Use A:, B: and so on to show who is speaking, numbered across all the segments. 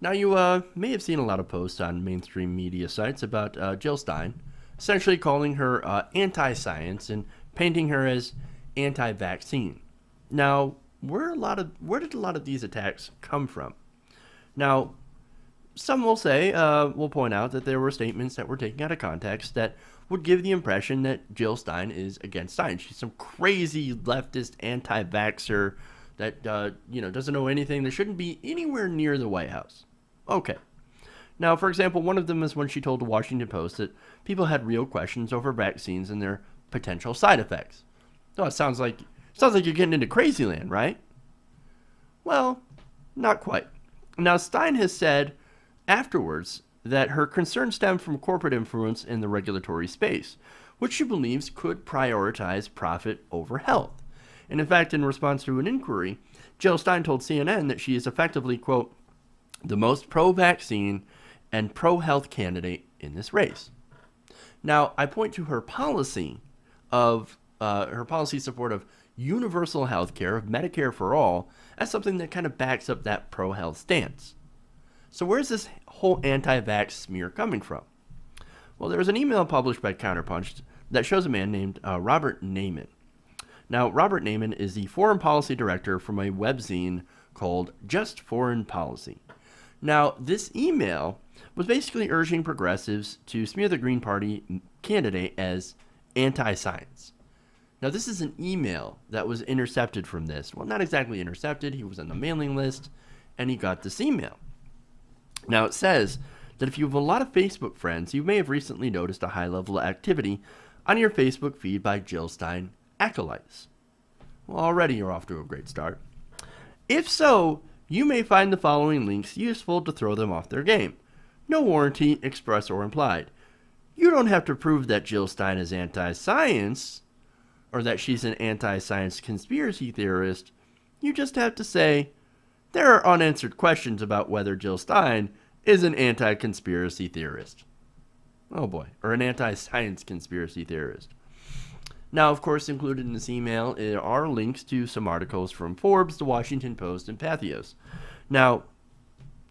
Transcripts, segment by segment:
A: Now, you may have seen a lot of posts on mainstream media sites about Jill Stein, essentially calling her anti-science and painting her as anti-vaccine. Now, where did a lot of these attacks come from? Now, some will point out that there were statements that were taken out of context that would give the impression that Jill Stein is against science. She's some crazy leftist anti-vaxxer that doesn't know anything, that shouldn't be anywhere near the White House. Okay. Now, for example, one of them is when she told the Washington Post that people had real questions over vaccines and their potential side effects. Oh, it sounds like you're getting into crazy land, right? Well, not quite. Now, Stein has said afterwards that her concerns stem from corporate influence in the regulatory space, which she believes could prioritize profit over health. And in fact, in response to an inquiry, Jill Stein told CNN that she is effectively, quote, the most pro-vaccine and pro-health candidate in this race. Now, I point to her policy support of universal health care, of Medicare for all, as something that kind of backs up that pro-health stance. So where's this whole anti-vax smear coming from? Well, there was an email published by Counterpunch that shows a man named Robert Naiman. Now, Robert Naiman is the foreign policy director from a webzine called Just Foreign Policy. Now, this email was basically urging progressives to smear the Green Party candidate as anti-science. Now, this is an email that was intercepted from this. Well, not exactly intercepted. He was on the mailing list, and he got this email. Now, it says that if you have a lot of Facebook friends, you may have recently noticed a high level of activity on your Facebook feed by Jill Stein acolytes. Well, already you're off to a great start. If so, you may find the following links useful to throw them off their game. No warranty, express or implied. You don't have to prove that Jill Stein is anti-science or that she's an anti-science conspiracy theorist. You just have to say, there are unanswered questions about whether Jill Stein is an anti-conspiracy theorist. Oh boy, or an anti-science conspiracy theorist. Now, of course, included in this email are links to some articles from Forbes, The Washington Post, and Patheos. Now,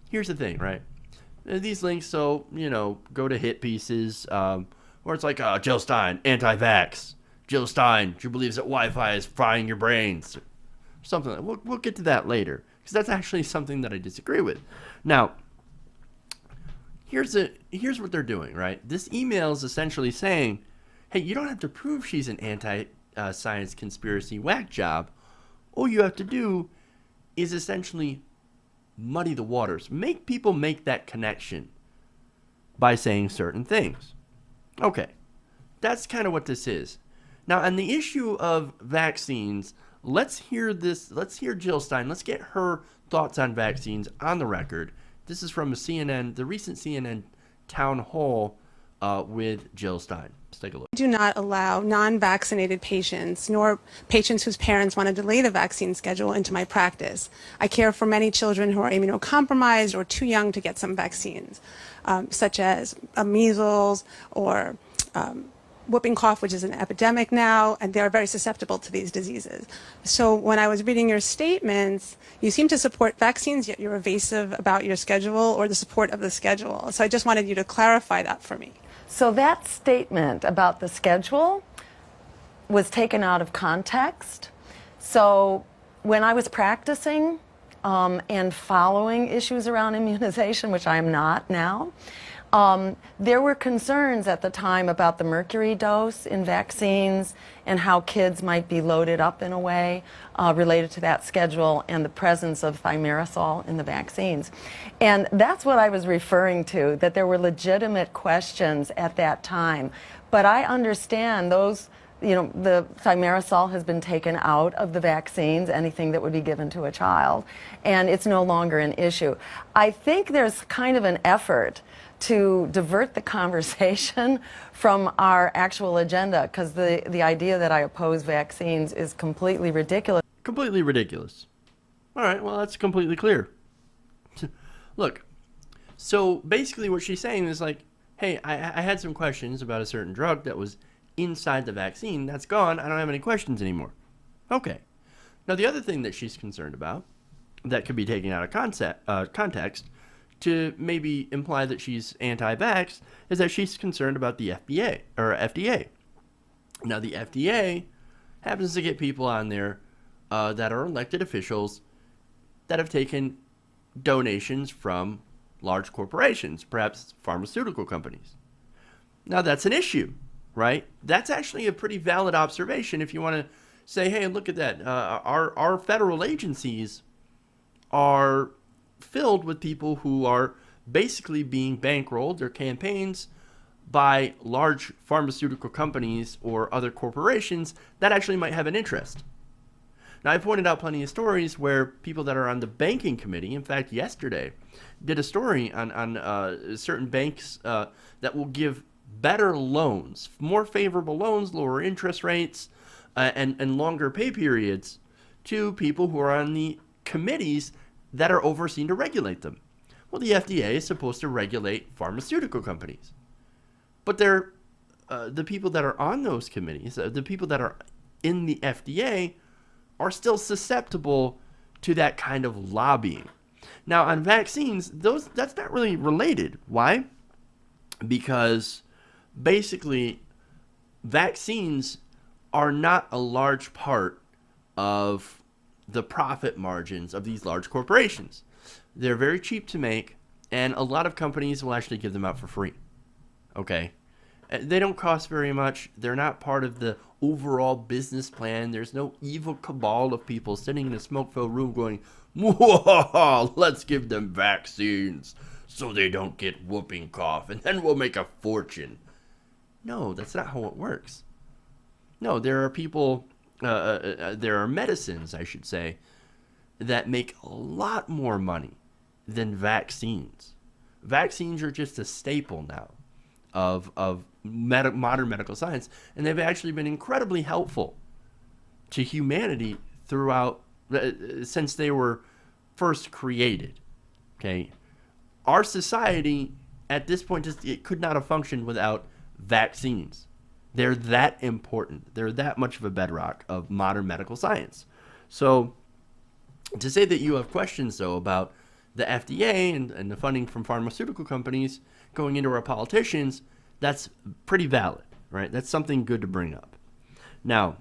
A: here's the thing, right? These links, so, go to hit pieces, where it's like, Jill Stein, anti-vax. Jill Stein, she believes that Wi-Fi is frying your brains. Something like that. We'll get to that later, because that's actually something that I disagree with. Now, here's what they're doing, right? This email is essentially saying, hey, you don't have to prove she's an anti-science conspiracy whack job. All you have to do is essentially muddy the waters. Make people make that connection by saying certain things. Okay, that's kind of what this is. Now, on the issue of vaccines, let's hear Jill Stein. Let's get her thoughts on vaccines on the record. This is from the recent CNN town hall with Jill Stein. Let's take a look.
B: I do not allow non-vaccinated patients, nor patients whose parents want to delay the vaccine schedule, into my practice. I care for many children who are immunocompromised or too young to get some vaccines, such as measles or whooping cough, which is an epidemic now, and they're very susceptible to these diseases. So when I was reading your statements, you seem to support vaccines, yet you're evasive about your schedule or the support of the schedule. So I just wanted you to clarify that for me.
C: So that statement about the schedule was taken out of context. So when I was practicing and following issues around immunization, which I am not now, there were concerns at the time about the mercury dose in vaccines and how kids might be loaded up in a way related to that schedule and the presence of thimerosal in the vaccines. And that's what I was referring to, that there were legitimate questions at that time. But I understand those, the thimerosal has been taken out of the vaccines, anything that would be given to a child, and it's no longer an issue. I think there's kind of an effort to divert the conversation from our actual agenda, because the idea that I oppose vaccines is completely ridiculous.
A: Completely ridiculous. All right, well, that's completely clear. Look, so basically what she's saying is like, hey, I had some questions about a certain drug that was inside the vaccine. That's gone. I don't have any questions anymore. Okay. Now, the other thing that she's concerned about that could be taken out of context, to maybe imply that she's anti-vax is that she's concerned about the FBA or FDA. Now, the FDA happens to get people on there that are elected officials that have taken donations from large corporations, perhaps pharmaceutical companies. Now, that's an issue, right? That's actually a pretty valid observation if you want to say, hey, look at that. Our federal agencies are filled with people who are basically being bankrolled, their campaigns, by large pharmaceutical companies or other corporations that actually might have an interest. Now, I pointed out plenty of stories where people that are on the banking committee, in fact, yesterday, did a story on certain banks that will give better loans, more favorable loans, lower interest rates, and longer pay periods to people who are on the committees that are overseen to regulate them. Well, the FDA is supposed to regulate pharmaceutical companies. But they're, the people that are on those committees, the people that are in the FDA, are still susceptible to that kind of lobbying. Now, on vaccines, that's not really related. Why? Because basically, vaccines are not a large part of the profit margins of these large corporations. They're very cheap to make, and a lot of companies will actually give them out for free. Okay? They don't cost very much. They're not part of the overall business plan. There's no evil cabal of people sitting in a smoke-filled room going, "Whoa, let's give them vaccines so they don't get whooping cough, and then we'll make a fortune." No, that's not how it works. No, there are people, there are medicines, I should say, that make a lot more money than vaccines. Vaccines are just a staple now of modern medical science, and they've actually been incredibly helpful to humanity throughout since they were first created. Okay, our society at this point it could not have functioned without vaccines. They're that important. They're that much of a bedrock of modern medical science. So to say that you have questions though about the FDA and the funding from pharmaceutical companies going into our politicians, that's pretty valid, right? That's something good to bring up. Now,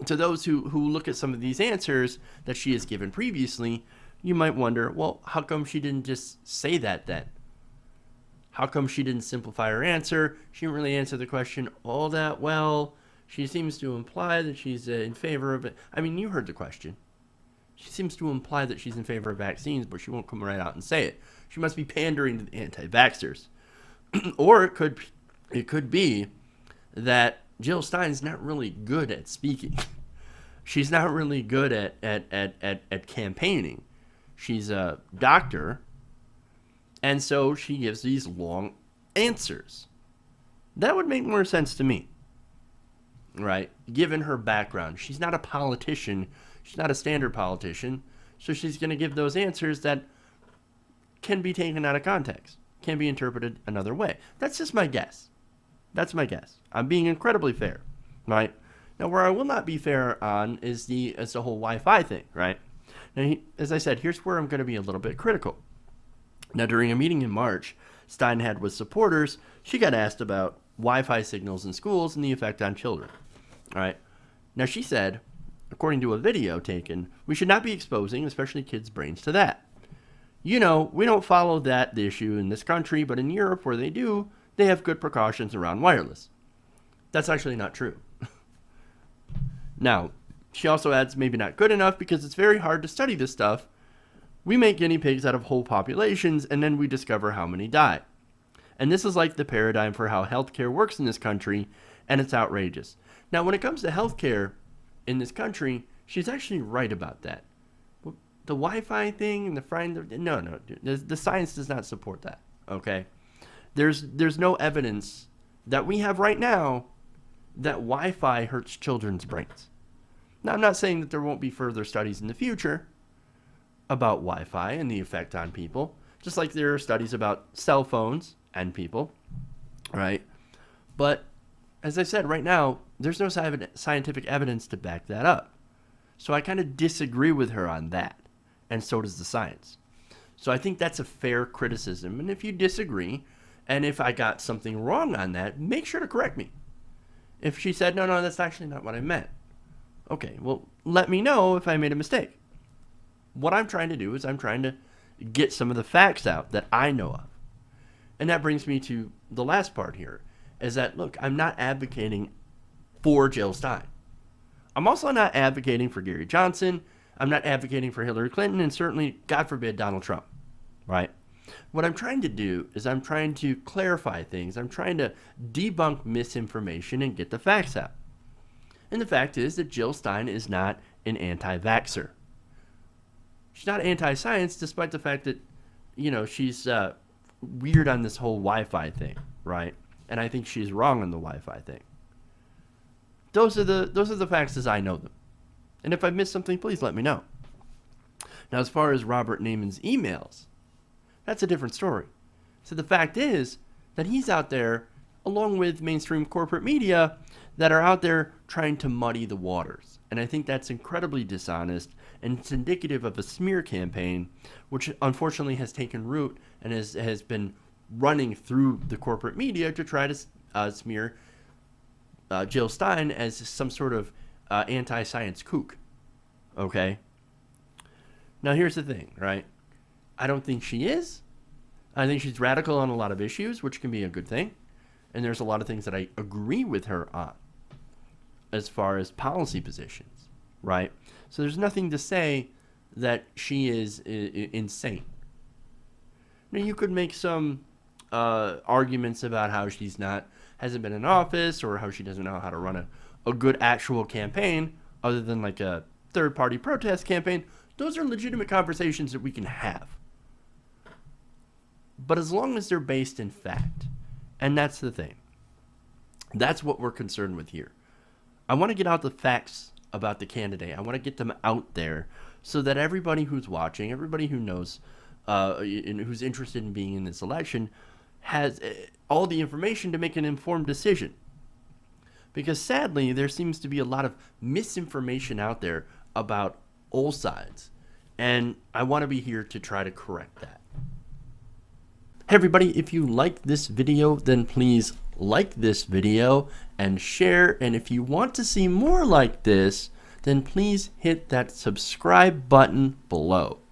A: to those who look at some of these answers that she has given previously, you might wonder, well, how come she didn't just say that then? How come she didn't simplify her answer? She didn't really answer the question all that well. She seems to imply that she's in favor of it. I mean, you heard the question. She seems to imply that she's in favor of vaccines, but she won't come right out and say it. She must be pandering to the anti-vaxxers. Or it could be that Jill Stein's not really good at speaking. She's not really good at campaigning. She's a doctor, and so she gives these long answers. That would make more sense to me, right? Given her background. She's not a politician. She's not a standard politician. So she's going to give those answers that can be taken out of context, can be interpreted another way. That's just my guess. That's my guess. I'm being incredibly fair, right? Now, where I will not be fair on is the whole Wi-Fi thing, right? Now, as I said, here's where I'm going to be a little bit critical. Now, during a meeting in March Stein had with supporters, she got asked about Wi-Fi signals in schools and the effect on children, all right? Now, she said, according to a video taken, we should not be exposing, especially kids' brains, to that. You know, we don't follow the issue in this country, but in Europe, where they do, they have good precautions around wireless. That's actually not true. Now, she also adds maybe not good enough because it's very hard to study this stuff. We make guinea pigs out of whole populations, and then we discover how many die. And this is like the paradigm for how healthcare works in this country, and it's outrageous. Now, when it comes to healthcare in this country, she's actually right about that. The Wi-Fi thing and the frying, no, the science does not support that, okay? There's no evidence that we have right now that Wi-Fi hurts children's brains. Now, I'm not saying that there won't be further studies in the future about Wi-Fi and the effect on people, just like there are studies about cell phones and people, right? But as I said, right now, there's no scientific evidence to back that up. So I kind of disagree with her on that, and so does the science. So I think that's a fair criticism. And if you disagree, and if I got something wrong on that, make sure to correct me. If she said, no, that's actually not what I meant. Okay, well, let me know if I made a mistake. What I'm trying to do is I'm trying to get some of the facts out that I know of. And that brings me to the last part here, is that, look, I'm not advocating for Jill Stein. I'm also not advocating for Gary Johnson. I'm not advocating for Hillary Clinton, and certainly, God forbid, Donald Trump, right? What I'm trying to do is I'm trying to clarify things. I'm trying to debunk misinformation and get the facts out. And the fact is that Jill Stein is not an anti-vaxxer. She's not anti-science, despite the fact that, she's weird on this whole Wi-Fi thing, right? And I think she's wrong on the Wi-Fi thing. Those are the facts as I know them. And if I missed something, please let me know. Now, as far as Robert Naiman's emails, that's a different story. So the fact is that he's out there, along with mainstream corporate media, that are out there trying to muddy the waters. And I think that's incredibly dishonest, and it's indicative of a smear campaign, which unfortunately has taken root and has been running through the corporate media to try to smear Jill Stein as some sort of anti-science kook. Okay? Now here's the thing, right? I don't think she is. I think she's radical on a lot of issues, which can be a good thing. And there's a lot of things that I agree with her on as far as policy positions, right? So there's nothing to say that she is insane. Now you could make some arguments about how she's hasn't been in office, or how she doesn't know how to run a good actual campaign other than like a third-party protest campaign. Those are legitimate conversations that we can have. But as long as they're based in fact, and that's the thing. That's what we're concerned with here. I want to get out the facts about the candidate. I want to get them out there so that everybody who's watching, everybody who knows, and who's interested in being in this election, has all the information to make an informed decision. Because sadly, there seems to be a lot of misinformation out there about all sides. And I want to be here to try to correct that. Hey everybody, if you like this video, then please like this video and share. And if you want to see more like this, then please hit that subscribe button below.